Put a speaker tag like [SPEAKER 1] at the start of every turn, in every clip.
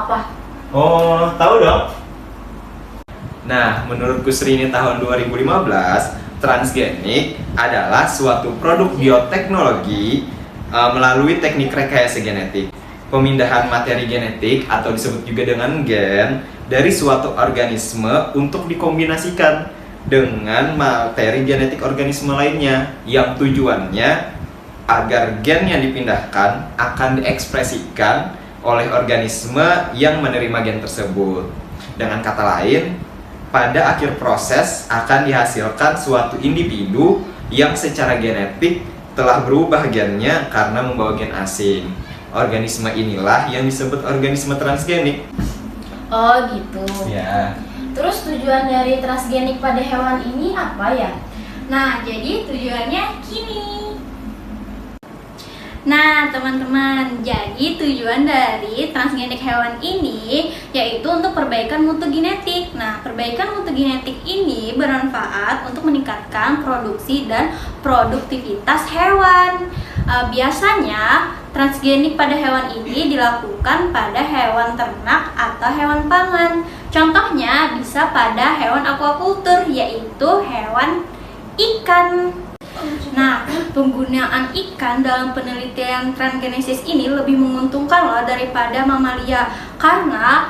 [SPEAKER 1] apa?
[SPEAKER 2] Oh, tahu dong. Nah, menurut Kusrini tahun 2015, transgenik adalah suatu produk bioteknologi melalui teknik rekayasa genetik. Pemindahan materi genetik atau disebut juga dengan gen dari suatu organisme untuk dikombinasikan dengan materi genetik organisme lainnya yang tujuannya agar gen yang dipindahkan akan diekspresikan oleh organisme yang menerima gen tersebut. Dengan kata lain, pada akhir proses akan dihasilkan suatu individu yang secara genetik telah berubah gennya karena membawa gen asing. Organisme inilah yang disebut organisme transgenik.
[SPEAKER 1] Oh gitu.
[SPEAKER 2] Ya.
[SPEAKER 1] Terus tujuan dari transgenik pada hewan ini apa ya? Nah, jadi tujuannya gini. Nah, teman-teman, jadi tujuan dari transgenik hewan ini yaitu untuk perbaikan mutu genetik. Nah, perbaikan mutu genetik ini bermanfaat untuk meningkatkan produksi dan produktivitas hewan. Biasanya transgenik pada hewan ini dilakukan pada hewan ternak atau hewan pangan. Contohnya bisa pada hewan aquaculture, yaitu hewan ikan. Nah, penggunaan ikan dalam penelitian transgenesis ini lebih menguntungkan loh daripada mamalia, karena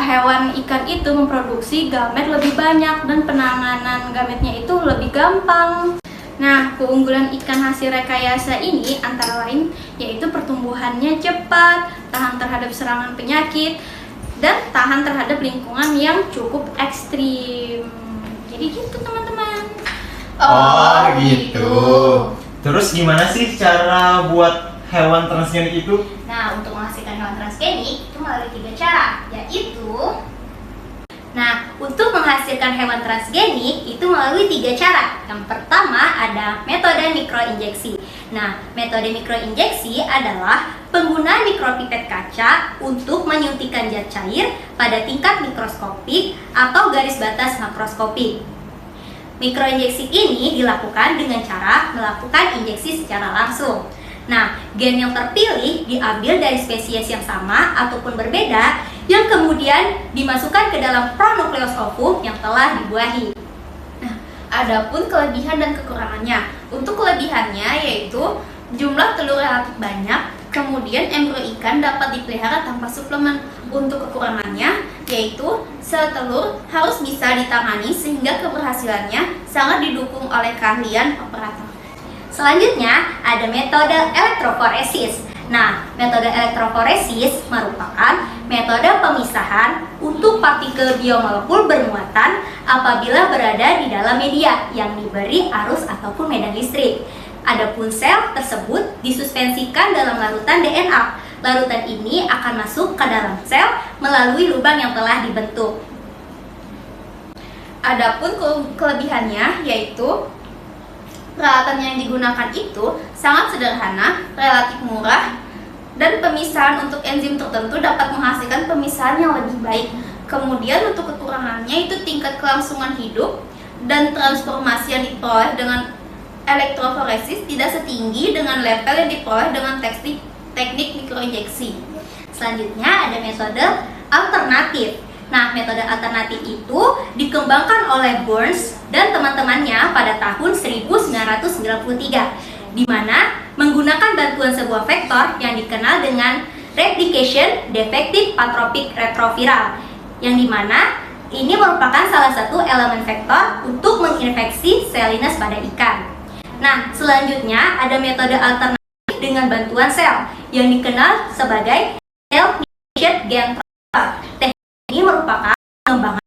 [SPEAKER 1] hewan ikan itu memproduksi gamet lebih banyak dan penanganan gametnya itu lebih gampang. Nah, keunggulan ikan hasil rekayasa ini antara lain yaitu pertumbuhannya cepat, tahan terhadap serangan penyakit, dan tahan terhadap lingkungan yang cukup ekstrim. Jadi gitu teman-teman.
[SPEAKER 2] Oh gitu. Terus gimana sih cara buat hewan transgenik itu?
[SPEAKER 1] Nah, untuk menghasilkan hewan transgenik itu melalui 3 cara, yaitu untuk menghasilkan hewan transgenik itu melalui 3 cara. Yang pertama ada metode mikroinjeksi. Nah, metode mikroinjeksi adalah penggunaan mikropipet kaca untuk menyuntikkan zat cair pada tingkat mikroskopik atau garis batas makroskopik. Mikroinjeksi ini dilakukan dengan cara melakukan injeksi secara langsung. Nah, gen yang terpilih diambil dari spesies yang sama ataupun berbeda yang kemudian dimasukkan ke dalam pronukleus ovum yang telah dibuahi. Nah, adapun kelebihan dan kekurangannya. Untuk kelebihannya yaitu jumlah telur relatif banyak, kemudian embrio ikan dapat dipelihara tanpa suplemen. Untuk kekurangannya yaitu sel telur harus bisa ditangani sehingga keberhasilannya sangat didukung oleh keahlian operator. Selanjutnya ada metode elektroforesis. Nah, metode elektroforesis merupakan metode pemisahan untuk partikel biomolekul bermuatan apabila berada di dalam media yang diberi arus ataupun medan listrik. Adapun sel tersebut disuspensikan dalam larutan DNA. Larutan ini akan masuk ke dalam sel melalui lubang yang telah dibentuk. Adapun kelebihannya yaitu peralatan yang digunakan itu sangat sederhana, relatif murah, dan pemisahan untuk enzim tertentu dapat menghasilkan pemisahan yang lebih baik. Kemudian untuk kekurangannya itu tingkat kelangsungan hidup dan transformasi yang diperoleh dengan elektroforesis tidak setinggi dengan level yang diperoleh dengan teknik mikroinjeksi. Selanjutnya ada metode alternatif. Nah, metode alternatif itu dikembangkan oleh Burns dan teman-temannya pada tahun 1993, di mana menggunakan bantuan sebuah vektor yang dikenal dengan replication defective pathogenic retroviral, yang dimana ini merupakan salah satu elemen vektor untuk menginfeksi sel linus pada ikan. Nah, selanjutnya ada metode alternatif dengan bantuan sel yang dikenal sebagai cell mediated gain transfer. Teknik ini merupakan pengembangan